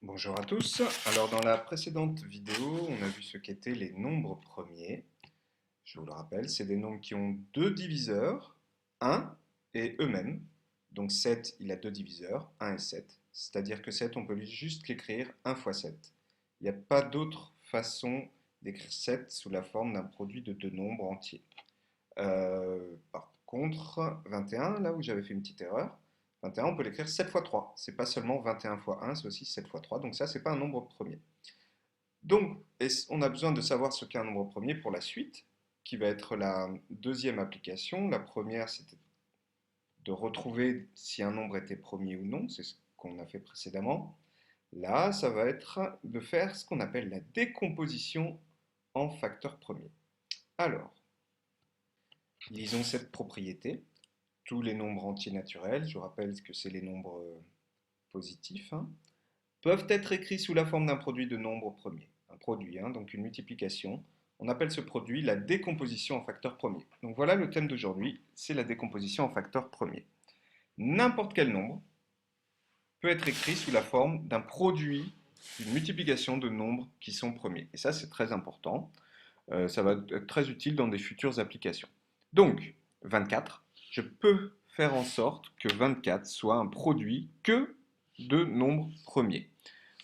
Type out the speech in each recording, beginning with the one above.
Bonjour à tous. Alors dans la précédente vidéo, on a vu ce qu'étaient les nombres premiers. Je vous le rappelle, c'est des nombres qui ont deux diviseurs, 1 et eux-mêmes. Donc 7, il a deux diviseurs, 1 et 7. C'est-à-dire que 7, on peut juste l'écrire 1 fois 7. Il n'y a pas d'autre façon d'écrire 7 sous la forme d'un produit de deux nombres entiers. Par contre, 21, là où j'avais fait une petite erreur, 21, on peut l'écrire 7 fois 3. C'est pas seulement 21 fois 1, c'est aussi 7 fois 3. Donc ça, c'est pas un nombre premier. Donc, on a besoin de savoir ce qu'est un nombre premier pour la suite, qui va être la deuxième application. La première, c'était de retrouver si un nombre était premier ou non. C'est ce qu'on a fait précédemment. Là, ça va être de faire ce qu'on appelle la décomposition en facteurs premiers. Alors, lisons cette propriété. Tous les nombres entiers naturels, je vous rappelle que c'est les nombres positifs, hein, peuvent être écrits sous la forme d'un produit de nombres premiers. Un produit, hein, donc une multiplication. On appelle ce produit la décomposition en facteurs premiers. Donc voilà le thème d'aujourd'hui, c'est la décomposition en facteurs premiers. N'importe quel nombre peut être écrit sous la forme d'un produit d'une multiplication de nombres qui sont premiers. Et ça, c'est très important. Ça va être très utile dans des futures applications. Donc, 24, je peux faire en sorte que 24 soit un produit que de nombres premiers.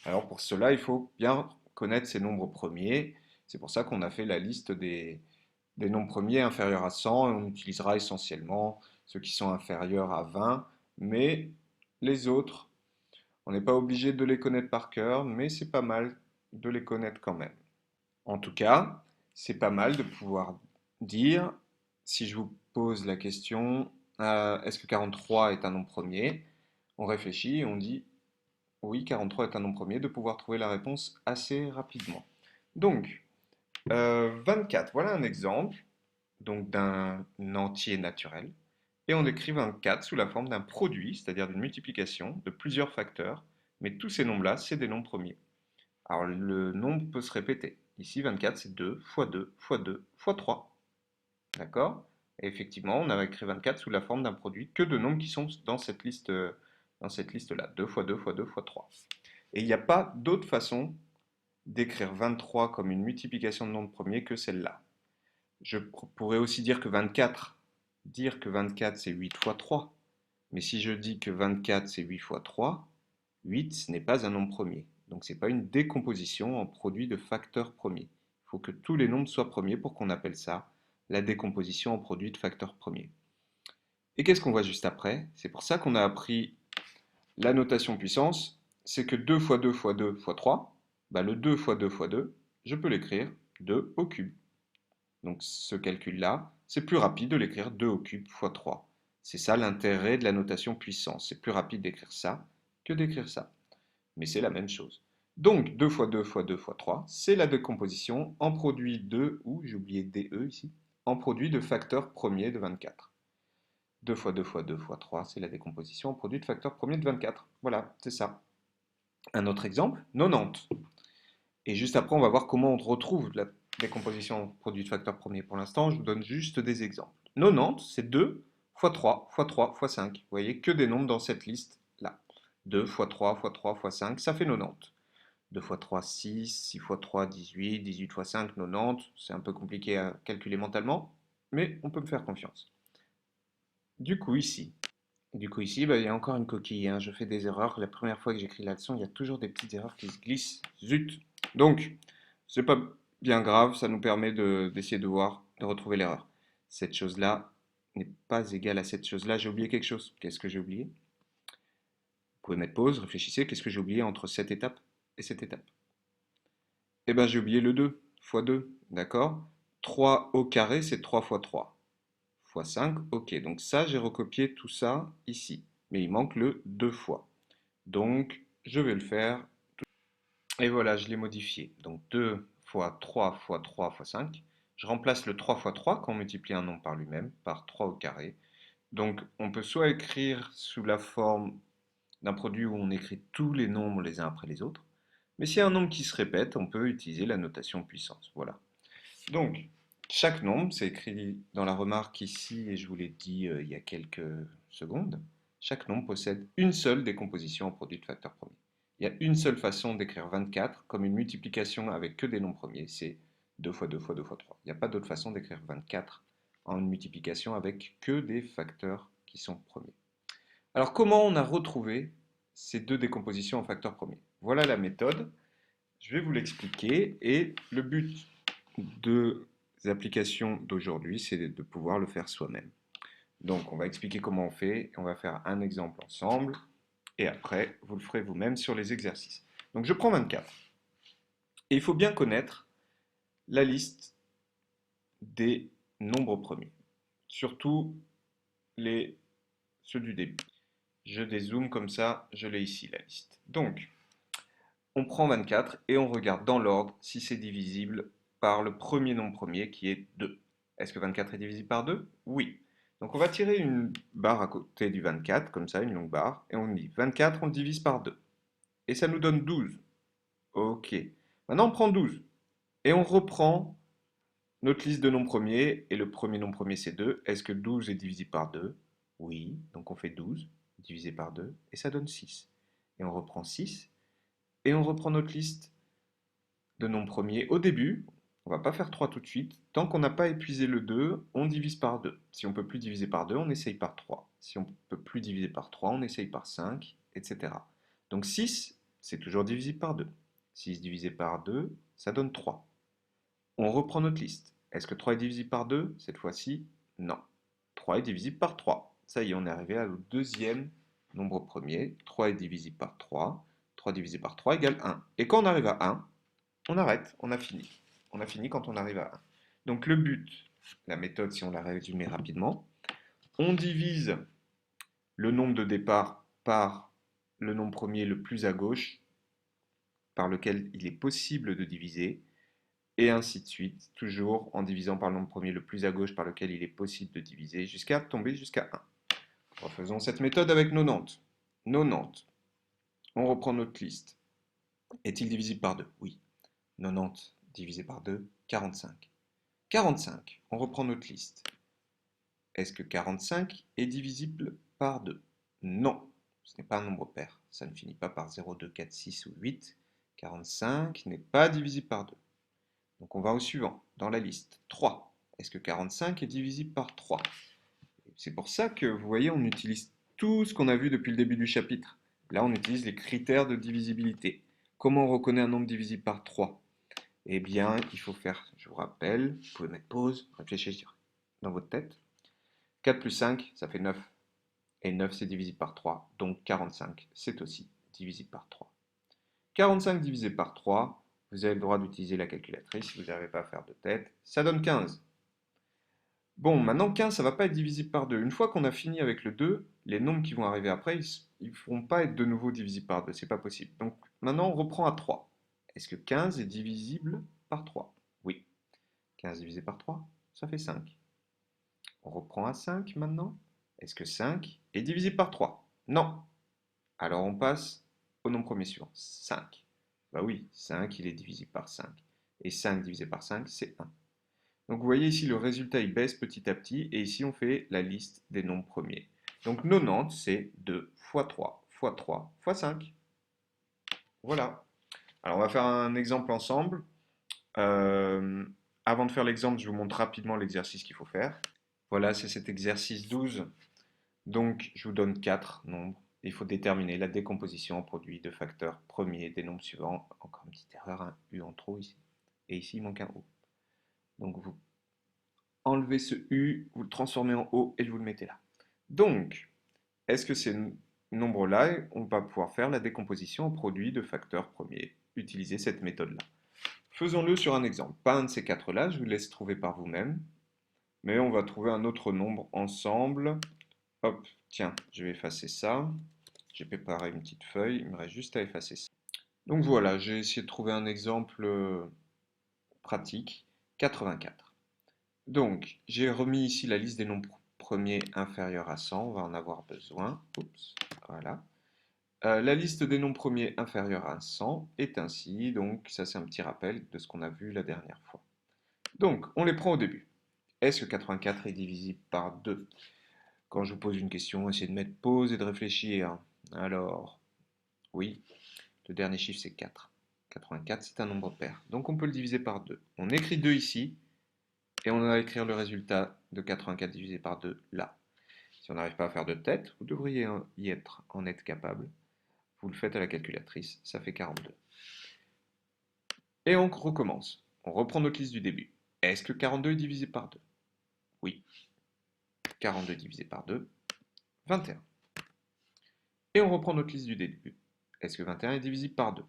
Alors pour cela, il faut bien connaître ces nombres premiers. C'est pour ça qu'on a fait la liste des nombres premiers inférieurs à 100 et on utilisera essentiellement ceux qui sont inférieurs à 20, mais les autres, on n'est pas obligé de les connaître par cœur, mais c'est pas mal de les connaître quand même. En tout cas, c'est pas mal de pouvoir dire, si je vous pose la question, est-ce que 43 est un nombre premier? On réfléchit et on dit, oui, 43 est un nombre premier, de pouvoir trouver la réponse assez rapidement. Donc, 24, voilà un exemple donc d'un entier naturel. Et on écrit 24 sous la forme d'un produit, c'est-à-dire d'une multiplication de plusieurs facteurs, mais tous ces nombres-là, c'est des nombres premiers. Alors le nombre peut se répéter. Ici, 24, c'est 2 fois 2 fois 2 fois 3. D'accord? Et effectivement, on a écrit 24 sous la forme d'un produit que de nombres qui sont dans cette liste-là. 2 fois 2 fois 2 fois 3. Et il n'y a pas d'autre façon d'écrire 23 comme une multiplication de nombres premiers que celle-là. Je pourrais aussi dire que 24 c'est 8 fois 3. Mais si je dis que 24 c'est 8 fois 3, 8 ce n'est pas un nombre premier. Donc ce n'est pas une décomposition en produit de facteurs premiers. Il faut que tous les nombres soient premiers pour qu'on appelle ça la décomposition en produit de facteurs premiers. Et qu'est-ce qu'on voit juste après? C'est pour ça qu'on a appris la notation puissance. C'est que 2 fois 2 fois 2 fois 3, bah le 2 fois 2 fois 2, je peux l'écrire 2 au cube. Donc ce calcul-là, c'est plus rapide de l'écrire 2 au cube fois 3. C'est ça l'intérêt de la notation puissance. C'est plus rapide d'écrire ça que d'écrire ça. Mais c'est la même chose. Donc 2 fois 2 fois 2 fois 3, c'est la décomposition en produit de, ou j'ai oublié DE ici, en produit de facteurs premiers de 24. 2 fois 2 fois 2 fois 3, c'est la décomposition en produit de facteurs premiers de 24. Voilà, c'est ça. Un autre exemple, 90. Et juste après, on va voir comment on retrouve la décomposition en produit de facteurs premiers. Pour l'instant, je vous donne juste des exemples. 90, c'est 2 fois 3 fois 3 fois 5. Vous voyez que des nombres dans cette liste-là. 2 fois 3 fois 3 fois 5, ça fait 90. 2 fois 3, 6, 6 fois 3, 18, 18 fois 5, 90. C'est un peu compliqué à calculer mentalement, mais on peut me faire confiance. Du coup, ici, bah, il y a encore une coquille, hein. Je fais des erreurs. La première fois que j'écris la leçon, il y a toujours des petites erreurs qui se glissent. Zut! Donc, c'est pas bien grave, ça nous permet d'essayer de voir, de retrouver l'erreur. Cette chose-là n'est pas égale à cette chose-là. J'ai oublié quelque chose. Qu'est-ce que j'ai oublié? Vous pouvez mettre pause, réfléchissez. Qu'est-ce que j'ai oublié entre cette étape et cette étape? Eh bien, j'ai oublié le 2 fois 2, d'accord? 3 au carré, c'est 3 fois 3. Fois 5, ok. Donc ça, j'ai recopié tout ça ici. Mais il manque le 2 fois. Donc, je vais le faire. Et voilà, je l'ai modifié. Donc 2 fois 3 fois 3 fois 5. Je remplace le 3 fois 3 quand on multiplie un nombre par lui-même, par 3 au carré. Donc on peut soit écrire sous la forme d'un produit où on écrit tous les nombres les uns après les autres. Mais s'il y a un nombre qui se répète, on peut utiliser la notation puissance. Voilà. Donc, chaque nombre, c'est écrit dans la remarque ici, et je vous l'ai dit il y a quelques secondes, chaque nombre possède une seule décomposition en produit de facteurs premiers. Il y a une seule façon d'écrire 24 comme une multiplication avec que des nombres premiers, c'est 2 fois 2 fois 2 fois 3. Il n'y a pas d'autre façon d'écrire 24 en une multiplication avec que des facteurs qui sont premiers. Alors comment on a retrouvé ces deux décompositions en facteurs premiers? Voilà la méthode, je vais vous l'expliquer et le but des applications d'aujourd'hui, c'est de pouvoir le faire soi-même. Donc on va expliquer comment on fait, et on va faire un exemple ensemble, et après vous le ferez vous-même sur les exercices. Donc je prends 24, et il faut bien connaître la liste des nombres premiers, surtout ceux du début. Je dézoome comme ça, je l'ai ici la liste. Donc, on prend 24 et on regarde dans l'ordre si c'est divisible par le premier nombre premier qui est 2. Est-ce que 24 est divisible par 2? Oui. Donc on va tirer une barre à côté du 24, comme ça, une longue barre, et on dit 24, on le divise par 2. Et ça nous donne 12. Ok. Maintenant on prend 12 et on reprend notre liste de nombres premiers, et le premier nombre premier c'est 2. Est-ce que 12 est divisible par 2? Oui. Donc on fait 12 divisé par 2 et ça donne 6. Et on reprend 6 et on reprend notre liste de nombres premiers au début. On va pas faire 3 tout de suite. Tant qu'on n'a pas épuisé le 2, on divise par 2. Si on ne peut plus diviser par 2, on essaye par 3. Si on ne peut plus diviser par 3, on essaye par 5, etc. Donc 6, c'est toujours divisible par 2. 6 divisé par 2, ça donne 3. On reprend notre liste. Est-ce que 3 est divisible par 2? Cette fois-ci, non. 3 est divisible par 3. Ça y est, on est arrivé au deuxième nombre premier. 3 est divisible par 3. 3 divisé par 3 égale 1. Et quand on arrive à 1, on arrête, on a fini. On a fini quand on arrive à 1. Donc le but, la méthode, si on la résumé rapidement, on divise le nombre de départ par le nombre premier le plus à gauche, par lequel il est possible de diviser, et ainsi de suite, toujours en divisant par le nombre premier le plus à gauche par lequel il est possible de diviser, jusqu'à tomber jusqu'à 1. Refaisons cette méthode avec 90. 90. On reprend notre liste. Est-il divisible par 2? Oui. 90 divisé par 2, 45. 45, on reprend notre liste. Est-ce que 45 est divisible par 2? Non, ce n'est pas un nombre pair. Ça ne finit pas par 0, 2, 4, 6 ou 8. 45 n'est pas divisible par 2. Donc on va au suivant, dans la liste. 3. Est-ce que 45 est divisible par 3? C'est pour ça que, vous voyez, on utilise tout ce qu'on a vu depuis le début du chapitre. Là, on utilise les critères de divisibilité. Comment on reconnaît un nombre divisible par 3? Eh bien, il faut faire, je vous rappelle, vous pouvez mettre pause, réfléchir dans votre tête. 4 plus 5, ça fait 9. Et 9, c'est divisible par 3. Donc 45, c'est aussi divisible par 3. 45 divisé par 3, vous avez le droit d'utiliser la calculatrice si vous n'arrivez pas à faire de tête. Ça donne 15. Bon, maintenant 15, ça ne va pas être divisible par 2. Une fois qu'on a fini avec le 2, les nombres qui vont arriver après, ils ne pourront pas être de nouveau divisibles par 2. C'est pas possible. Donc maintenant, on reprend à 3. Est-ce que 15 est divisible par 3? Oui. 15 divisé par 3, ça fait 5. On reprend à 5 maintenant. Est-ce que 5 est divisible par 3? Non. Alors on passe au nombre premier suivant. 5. Bah oui, 5 il est divisible par 5. Et 5 divisé par 5, c'est 1. Donc vous voyez ici le résultat il baisse petit à petit. Et ici on fait la liste des nombres premiers. Donc 90 c'est 2 fois 3 fois 3 fois 5. Voilà. Alors on va faire un exemple ensemble. Euh, Avant de faire l'exemple, je vous montre rapidement l'exercice qu'il faut faire. Voilà, c'est cet exercice 12. Donc, je vous donne 4 nombres. Il faut déterminer la décomposition en produit de facteurs premiers des nombres suivants. Encore une petite erreur, un U en trop ici. Et ici, il manque un O. Donc, vous enlevez ce U, vous le transformez en O et vous le mettez là. Donc, est-ce que ces nombres-là, on va pouvoir faire la décomposition en produit de facteurs premiers? Utiliser cette méthode-là. Faisons-le sur un exemple. Pas un de ces quatre-là, je vous laisse trouver par vous-même. Mais on va trouver un autre nombre ensemble. Hop, tiens, je vais effacer ça. J'ai préparé une petite feuille, il me reste juste à effacer ça. Donc voilà, j'ai essayé de trouver un exemple pratique. 84. Donc, j'ai remis ici la liste des nombres premiers inférieurs à 100, on va en avoir besoin. Oups, voilà. La liste des nombres premiers inférieurs à 100 est ainsi, donc ça c'est un petit rappel de ce qu'on a vu la dernière fois. Donc, on les prend au début. Est-ce que 84 est divisible par 2? Quand je vous pose une question, essayez de mettre pause et de réfléchir. Alors, oui, Le dernier chiffre, c'est 4. 84, c'est un nombre pair. Donc on peut le diviser par 2. On écrit 2 ici, et on va écrire le résultat de 84 divisé par 2 là. Si on n'arrive pas à faire de tête, vous devriez en être capable. Vous le faites à la calculatrice, ça fait 42. Et on recommence. On reprend notre liste du début. Est-ce que 42 est divisé par 2? Oui. 42 divisé par 2, 21. Et on reprend notre liste du début. Est-ce que 21 est divisible par 2?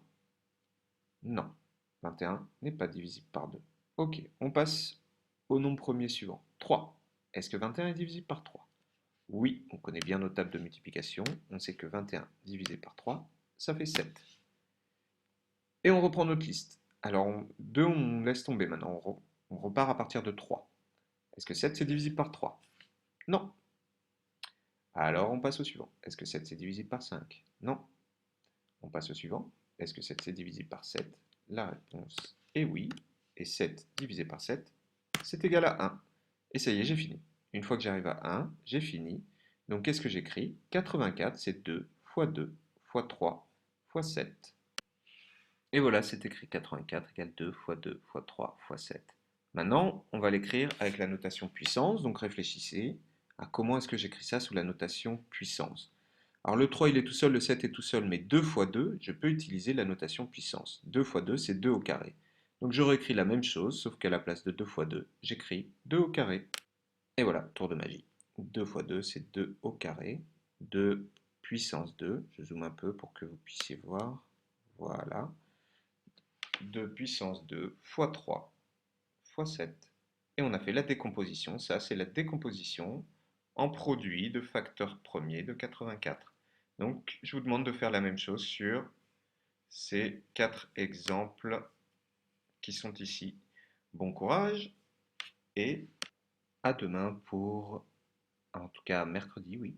Non. 21 n'est pas divisible par 2. Ok, on passe au nombre premier suivant. 3. Est-ce que 21 est divisible par 3? Oui, on connaît bien nos tables de multiplication. On sait que 21 divisé par 3, ça fait 7. Et on reprend notre liste. Alors, 2, on laisse tomber maintenant. On repart à partir de 3. Est-ce que 7 c'est divisible par 3? Non. Alors, on passe au suivant. Est-ce que 7 c'est divisible par 5? Non. On passe au suivant. Est-ce que 7 c'est divisible par 7? La réponse est oui. Et 7 divisé par 7, c'est égal à 1. Et ça y est, j'ai fini. Une fois que j'arrive à 1, j'ai fini. Donc, qu'est-ce que j'écris? 84, c'est 2 fois 2 fois 3 fois 7. Et voilà, c'est écrit 84 égale 2 fois 2 fois 3 fois 7. Maintenant, on va l'écrire avec la notation puissance, donc réfléchissez à comment est-ce que j'écris ça sous la notation puissance. Alors le 3 il est tout seul, le 7 est tout seul, mais 2 fois 2, je peux utiliser la notation puissance. 2 fois 2, c'est 2 au carré. Donc je réécris la même chose, sauf qu'à la place de 2 fois 2, j'écris 2 au carré. Et voilà, tour de magie. 2 fois 2, c'est 2 au carré. 2 puissance 2, je zoome un peu pour que vous puissiez voir. Voilà. 2 puissance 2 fois 3 fois 7. Et on a fait la décomposition. Ça, c'est la décomposition en produit de facteurs premiers de 84. Donc, je vous demande de faire la même chose sur ces 4 exemples qui sont ici. Bon courage et à demain pour, en tout cas mercredi, oui,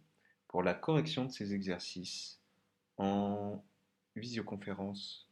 pour la correction de ces exercices en visioconférence.